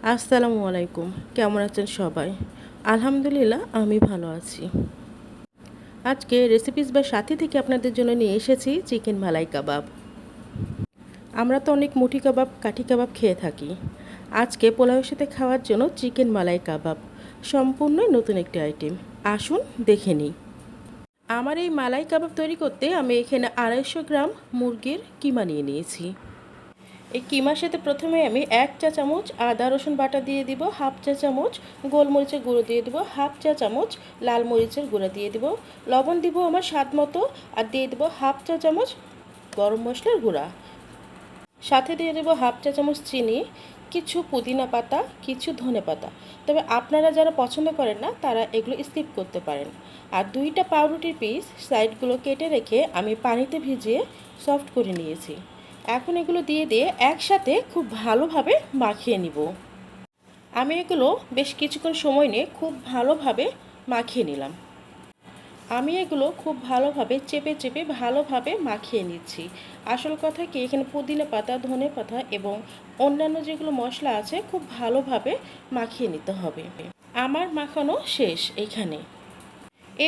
আসসালামু আলাইকুম। কেমন আছেন সবাই? আলহামদুলিল্লাহ আমি ভালো আছি। আজকে রেসিপিস বা সাথী থেকে আপনাদের জন্য নিয়ে এসেছি চিকেন মালাই কাবাব। আমরা তো অনেক মুঠি কাবাব, কাঠি কাবাব খেয়ে থাকি। আজকে পোলাওয়ের সাথে খাওয়ার জন্য চিকেন মালাই কাবাব সম্পূর্ণই নতুন একটি আইটেম। আসুন দেখে নিই। আমার এই মালাই কাবাব তৈরি করতে আমি এখানে 250 গ্রাম মুরগির কিমা নিয়ে নিয়েছি। এই কিমার সাথে প্রথমে আমি 1 চা চামচ আদা রসুন বাটা দিয়ে দিব, হাফ চা চামচ গোলমরিচের গুঁড়ো দিয়ে দিব, হাফ চা চামচ লাল মরিচের গুঁড়ো দিয়ে দিব, লবণ দিব আমার স্বাদ মতো, আর দিয়ে দিব হাফ চা চামচ গরম মশলার গুঁড়া, সাথে দিয়ে দেব হাফ চা চামচ চিনি, কিছু পুদিনা পাতা, কিছু ধনে পাতা। তবে আপনারা যারা পছন্দ করেন না তারা এগুলো স্কিপ করতে পারেন। আর 2টা পাউরুটির পিস সাইডগুলো কেটে রেখে আমি পানিতে ভিজিয়ে সফট করে নিয়েছি। এখন এগুলো দিয়ে একসাথে খুব ভালোভাবে মাখিয়ে নিব। আমি এগুলো বেশ কিছুক্ষণ সময় নিয়ে খুব ভালোভাবে মাখিয়ে নিলাম। আমি এগুলো খুব ভালোভাবে চেপে ভালোভাবে মাখিয়ে নিচ্ছি। আসল কথা কি, এখানে পুদিনা পাতা, ধনে পাতা এবং অন্যান্য যেগুলো মশলা আছে খুব ভালোভাবে মাখিয়ে নিতে হবে। আমার মাখানো শেষ এখানে।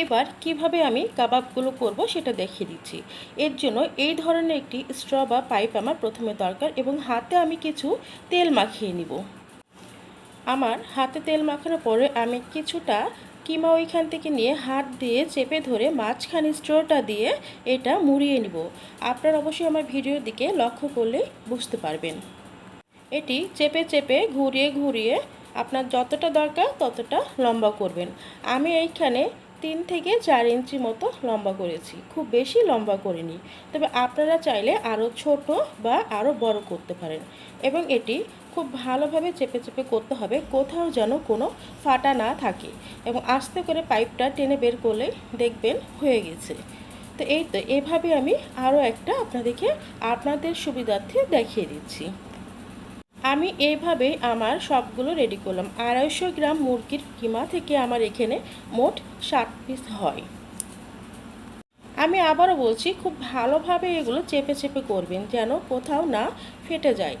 এবার কিভাবে আমি কাবাবগুলো করব সেটা দেখিয়ে দিচ্ছি। এর জন্য এই ধরনের একটি স্ট্র বা পাইপ আমার প্রথমে দরকার এবং হাতে আমি কিছু তেল মাখিয়ে নিব। আমার হাতে তেল মাখানোর পরে আমি কিছুটা কিমা ওইখান থেকে নিয়ে হাত দিয়ে চেপে ধরে মাঝখানে স্ট্রটা দিয়ে এটা মুড়িয়ে নিব। আপনারা অবশ্যই আমার ভিডিওর দিকে লক্ষ্য করলে বুঝতে পারবেন। এটি চেপে ঘুরিয়ে আপনার যতটা দরকার ততটা লম্বা করবেন। আমি এইখানে 3 থেকে 4 ইঞ্চি মতো লম্বা করেছি, খুব বেশি লম্বা করিনি। তবে আপনারা চাইলে আরও ছোট বা আরও বড় করতে পারেন। এবং এটি খুব ভালোভাবে চেপে করতে হবে, কোথাও যেন কোনো ফাটা না থাকে। এবং আস্তে করে পাইপটা টেনে বের করলেই দেখবেন হয়ে গেছে। তো এই তো এভাবে আমি আরও একটা আপনাদের সুবিধার্থে দেখিয়ে দিচ্ছি। আমি এইভাবেই আমার সবগুলো রেডি করলাম। 250 গ্রাম মুরগির কিমা থেকে আমার এখানে মোট 7 পিস হয়। আমি আবারও বলছি, খুব ভালোভাবে এগুলো চেপে করবেন যেন কোথাও না ফেটে যায়।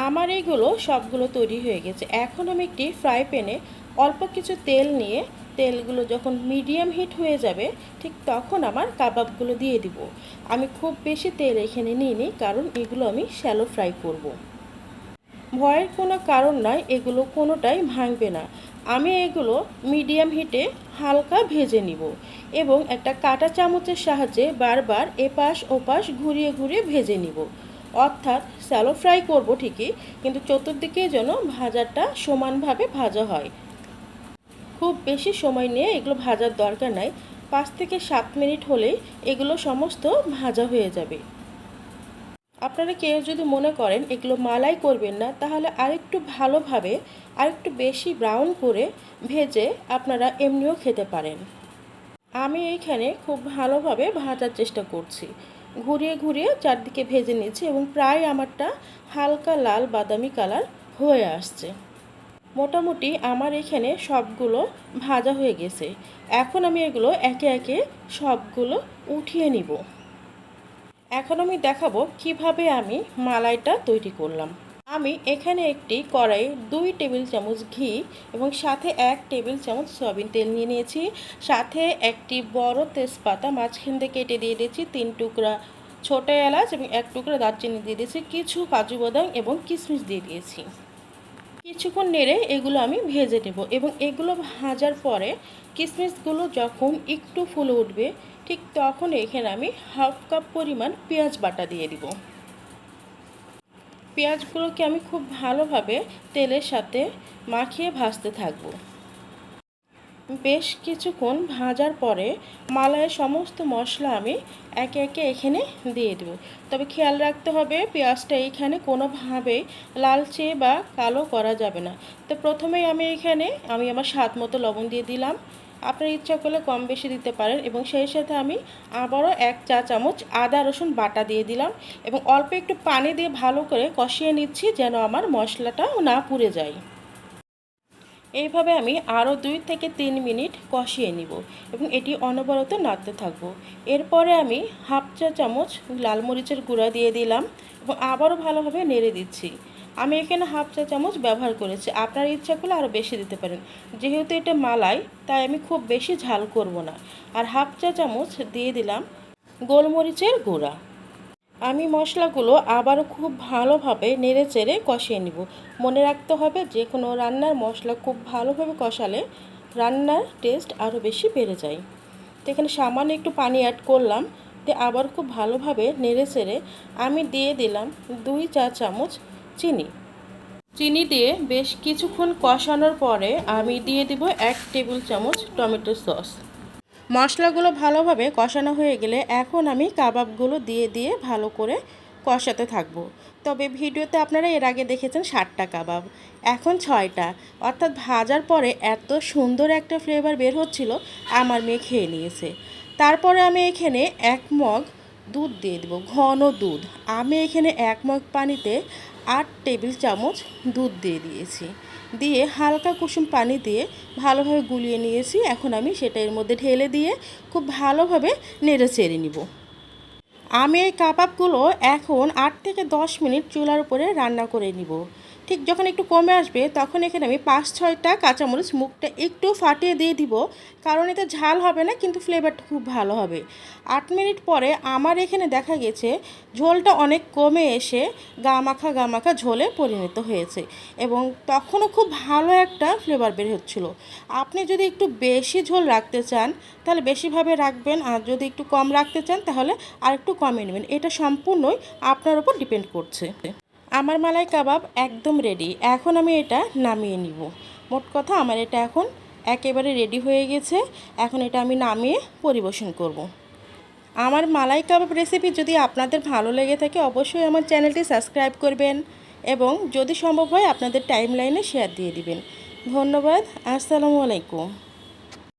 আমার এইগুলো সবগুলো তৈরি হয়ে গেছে। এখন আমি একটি ফ্রাই প্যানে অল্প কিছু তেল নিয়ে তেলগুলো যখন মিডিয়াম হিট হয়ে যাবে ঠিক তখন আমার কাবাবগুলো দিয়ে দিব। আমি খুব বেশি তেল এখানে নিইনি, কারণ এগুলো আমি শ্যালো ফ্রাই করব। ভয়ের কোনো কারণ নয়, এগুলো কোনোটাই ভাঙবে না। আমি এগুলো মিডিয়াম হিটে হালকা ভেজে নিব এবং একটা কাঁটা চামচের সাহায্যে বারবার এপাশ ওপাশ ঘুরিয়ে ভেজে নিব। অর্থাৎ শ্যালো ফ্রাই করব ঠিকই, কিন্তু চতুর্দিকে যেন ভাজাটা সমানভাবে ভাজা হয়। খুব বেশি সময় নিয়ে এগুলো ভাজার দরকার নাই, 5 থেকে 7 মিনিট হলেই এগুলো সমস্ত ভাজা হয়ে যাবে। আপনারা কেউ যদি মনে করেন এগুলো মালাই করবেন না, তাহলে আরেকটু ভালোভাবে আরেকটু বেশি ব্রাউন করে ভেজে আপনারা এমনিও খেতে পারেন। আমি এইখানে খুব ভালোভাবে ভাজার চেষ্টা করছি, ঘুরিয়ে চারদিকে ভেজে নিচ্ছি এবং প্রায় আমারটা হালকা লাল বাদামি কালার হয়ে আসছে। মোটামুটি আমার এখানে সবগুলো ভাজা হয়ে গেছে। এখন আমি এগুলো একে সবগুলো উঠিয়ে নিব। এখন আমি দেখাবো কিভাবে আমি মালাইটা তৈরি করলাম। আমি এখানে একটি কড়াই 2 টেবিল চামচ ঘি এবং সাথে 1 টেবিল চামচ সয়াবিন তেল নিয়ে নিয়েছি। সাথে একটি বড় তেজপাতা মাঝখান থেকে কেটে দিয়ে দিয়েছি, 3 টুকরা ছোট এলাচ এবং 1 টুকরা দারচিনি দিয়ে দিয়েছি, কিছু কাজু বাদাম এবং কিশমিশ দিয়ে দিয়েছি। কিছুক্ষণ নেড়ে এগুলো আমি ভেজে নেব এবং এগুলো ভাজার পরে কিশমিশগুলো যখন একটু ফুলে উঠবে ঠিক তখন এখানে আমি হাফ কাপ পরিমাণ পেঁয়াজ বাটা দিয়ে দিব। পেঁয়াজগুলোকে আমি খুব ভালোভাবে তেলের সাথে মাখিয়ে ভাজতে থাকব। বেশ কিছুক্ষণ ভাজার পরে মালাইয়ের সমস্ত মশলা আমি একে এখানে দিয়ে দেব। তবে খেয়াল রাখতে হবে পেঁয়াজটা এইখানে কোনোভাবেই লালচে বা কালো করা যাবে না। তো প্রথমেই আমি আমার স্বাদ মতো লবণ দিয়ে দিলাম। আপনার ইচ্ছা করলে কম বেশি দিতে পারেন এবং সেই সাথে আমি আবারও 1 চা চামচ আদা রসুন বাটা দিয়ে দিলাম এবং অল্প একটু পানি দিয়ে ভালো করে কষিয়ে নিচ্ছি যেন আমার মশলাটা না পুড়ে যায়। এইভাবে আমি আরও 2 থেকে 3 মিনিট কষিয়ে নিব এবং এটি অনবরত নাড়তে থাকবো। এরপরে আমি হাফ চা চামচ লাল মরিচের গুঁড়া দিয়ে দিলাম এবং আবারও ভালোভাবে নেড়ে দিচ্ছি। আমি এখানে হাফ চা চামচ ব্যবহার করেছি, আপনার ইচ্ছা করলে আরও বেশি দিতে পারেন। যেহেতু এটা মালাই তাই আমি খুব বেশি ঝাল করব না। আর হাফ চা চামচ দিয়ে দিলাম গোলমরিচের গুঁড়া। আমি মশলাগুলো আবারও খুব ভালোভাবে নেড়েচেড়ে কষিয়ে নিব। মনে রাখতে হবে যে কোনো রান্নার মশলা খুব ভালোভাবে কষালে রান্নার টেস্ট আরও বেশি বেড়ে যায়। তো এখানে সামান্য একটু পানি অ্যাড করলাম, দিয়ে আবার খুব ভালোভাবে নেড়েচেড়ে আমি দিয়ে দিলাম 2 চা চামচ চিনি। চিনি দিয়ে বেশ কিছুক্ষণ কষানোর পরে আমি দিয়ে দিব 1 টেবিল চামচ টমেটো সস। মশলাগুলো ভালোভাবে কষানো হয়ে গেলে এখন আমি কাবাবগুলো দিয়ে ভালো করে কষাতে থাকবো। তবে ভিডিওতে আপনারা এর আগে দেখেছেন 60টা কাবাব, এখন 6টা, অর্থাৎ ভাজার পরে এত সুন্দর একটা ফ্লেভার বের হচ্ছিল, আমার মেয়ে খেয়ে নিয়েছে। তারপরে আমি এখানে 1 মগ দুধ দিয়ে দেবো, ঘন দুধ। আমি এখানে 1 মগ পানিতে 8 টেবিল চামচ দুধ দিয়েছি। দিয়ে হালকা কুসুম পানি দিয়ে ভালোভাবে গুলিয়ে নিয়েছি। এখন আমি সেটা এর মধ্যে ঢেলে দিয়ে খুব ভালোভাবে নেড়ে চেড়ে নিব। আমি এই কাবাবগুলো এখন 8 থেকে 10 মিনিট চুলার উপরে রান্না করে নিব। ঠিক যখন একটু কমে আসবে তখন এখানে আমি 5-6টা কাঁচামরিচ মুখটা একটু ফাটিয়ে দিয়ে দিব, কারণ এতে ঝাল হবে না কিন্তু ফ্লেভারটা খুব ভালো হবে। 8 মিনিট পরে আমার এখানে দেখা গেছে ঝোলটা অনেক কমে এসে গা মাখা ঝোলে পরিণত হয়েছে এবং তখনও খুব ভালো একটা ফ্লেভার বের হচ্ছিল। আপনি যদি একটু বেশি ঝোল রাখতে চান তাহলে বেশিভাবে রাখবেন, আর যদি একটু কম রাখতে চান তাহলে আর একটু কমিয়ে নেবেন। এটা সম্পূর্ণই আপনার উপর ডিপেন্ড করছে। আমার মালাই কাবাব একদম রেডি। এখন আমি এটা নামিয়ে নিব। মোট কথা আমার এটা এখন একেবারে রেডি হয়ে গেছে। এখন এটা আমি নামিয়ে পরিবেশন করব। আমার মালাই কাবাব রেসিপি যদি আপনাদের ভালো লেগে থাকে অবশ্যই আমার চ্যানেলটি সাবস্ক্রাইব করবেন এবং যদি সম্ভব হয় আপনাদের টাইমলাইনে শেয়ার দিয়ে দিবেন। ধন্যবাদ। আসসালামু আলাইকুম।